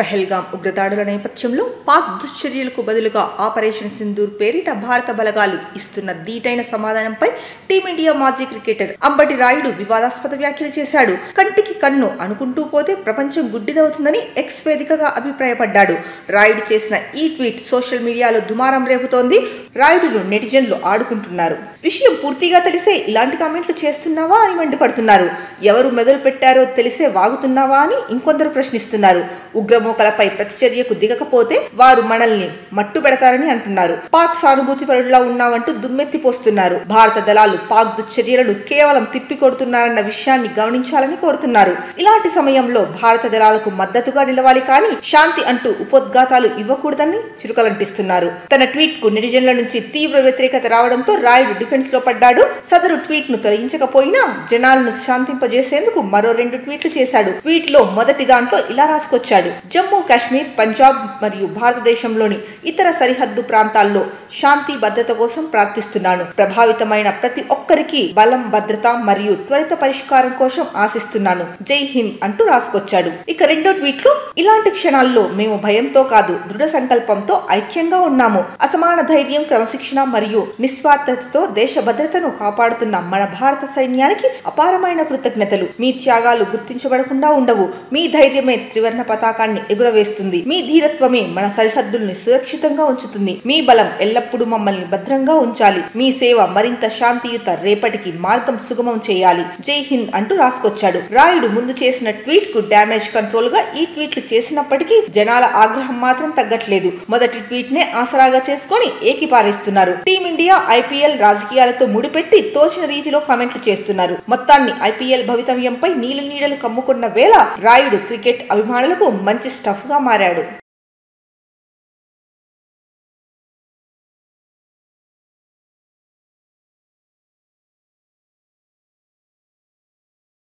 పహల్గాం ఉగ్రదాడుల నేపథ్యంలో పాక్ దుశ్చర్యలకు బదులుగా ఆపరేషన్ సింధూర్ పేరిట భారత బలగాలు ఇస్తున్న దీటైన సమాధానంపై టీమిండియా మాజీ క్రికెటర్ అంబటి రాయుడు వివాదాస్పద వ్యాఖ్యలు చేశాడు. కంటికి కన్ను అనుకుంటూ పోతే ప్రపంచం గుడ్డిదవుతుందని ఎక్స్ వేదికగా అభిప్రాయపడ్డాడు. రాయుడు చేసిన ఈ ట్వీట్ సోషల్ మీడియాలో దుమారం రేపుతోంది. రాయుడును నెటిజన్లు ఆడుకుంటున్నారు. విషయం పూర్తిగా తెలిసే ఇలాంటి కామెంట్లు చేస్తున్నావా అని మండిపడుతున్నారు. ఎవరు మొదలు పెట్టారో తెలిసే వాగుతున్నావా అని ఇంకొందరు ప్రశ్నిస్తున్నారు. ఉగ్రమూకలపై ప్రతిచర్యకు దిగకపోతే వారు మనల్ని మట్టు పెడతారని అంటున్నారు. పాక్ సానుభూతి పరుడులా ఉన్నామంటూ దుమ్మెత్తిపోస్తున్నారు. భారత దళాలు పాక్ దుశ్చర్యలను కేవలం తిప్పికొడుతున్నారన్న విషయాన్ని గమనించాలని కోరుతున్నారు. ఇలాంటి సమయంలో భారత దళాలకు మద్దతుగా నిలవాలి కానీ శాంతి అంటూ ఉపోద్ఘాతాలు ఇవ్వకూడదని చురుకలంటిస్తున్నారు. తన ట్వీట్ కు నెటిజన్ల నుంచి తీవ్ర వ్యతిరేకత రావడంతో రాయుడు డిఫెన్స్ లో పడ్డాడు. సదరు ట్వీట్ ను తొలగించకపోయినా జనాలను శాంతింపజేసేందుకు మరో 2 ట్వీట్లు చేశాడు. ట్వీట్ లో మొదటి దాంట్లో ఇలా రాసుకొచ్చాడు: జమ్మూ కాశ్మీర్, పంజాబ్ మరియు భారతదేశంలోని ఇతర సరిహద్దు ప్రాంతాల్లో శాంతి భద్రత కోసం ప్రార్థిస్తున్నాను. ప్రభావితమైన ప్రతి ఒక్కరికి బలం, భద్రత మరియు త్వరిత పరిష్కారం కోసం ఆశిస్తున్నాను. జై హింద్ అంటూ రాసుకొచ్చాడు. ఇక రెండో ట్వీట్ లో ఇలాంటి క్షణాల్లో మేము భయంతో కాదు దృఢ సంకల్పంతో ఐక్యంగా ఉన్నాము. అసమాన ధైర్యం, క్రమశిక్షణ మరియు నిస్వార్థతతో దేశ భద్రతను కాపాడుతున్న మన భారత సైన్యానికి అపారమైన కృతజ్ఞతలు. మీ త్యాగాలు గుర్తించబడకుండా ఉండవు. మీ ధైర్యమే త్రివర్ణ పతాకాన్ని ఎగురవేస్తుంది. మీ ధీరత్వమే మన సరిహద్దుల్ని సురక్షితంగా ఉంచుతుంది. మీ బలం ఎల్లప్పుడూ మమ్మల్ని భద్రంగా ఉంచాలి. మీ సేవ మరింత శాంతియుత రేపటికి మార్గం సుగమం చేయాలి. జై హింద్ అంటూ రాసుకొచ్చాడు. రాయుడు ముందు చేసిన ట్వీట్ కు డ్యామేజ్ కంట్రోల్ గా ఈ ట్వీట్లు చేసినప్పటికీ జనాల ఆగ్రహం మాత్రం తగ్గట్లేదు. మొదటి ట్వీట్ నే ఆసరాగా చేసుకొని ఏకిపారేస్తున్నారు. టీమిండియా ఐపీఎల్ రాజకీయాలతో ముడిపెట్టి తోచిన రీతిలో కామెంట్లు చేస్తున్నారు. మొత్తాన్ని ఐపీఎల్ భవితవ్యంపై నీడలు కమ్ముకున్న వేళ రాయుడు క్రికెట్ అభిమానులకు మంచి స్టఫ్ గా మారాడు.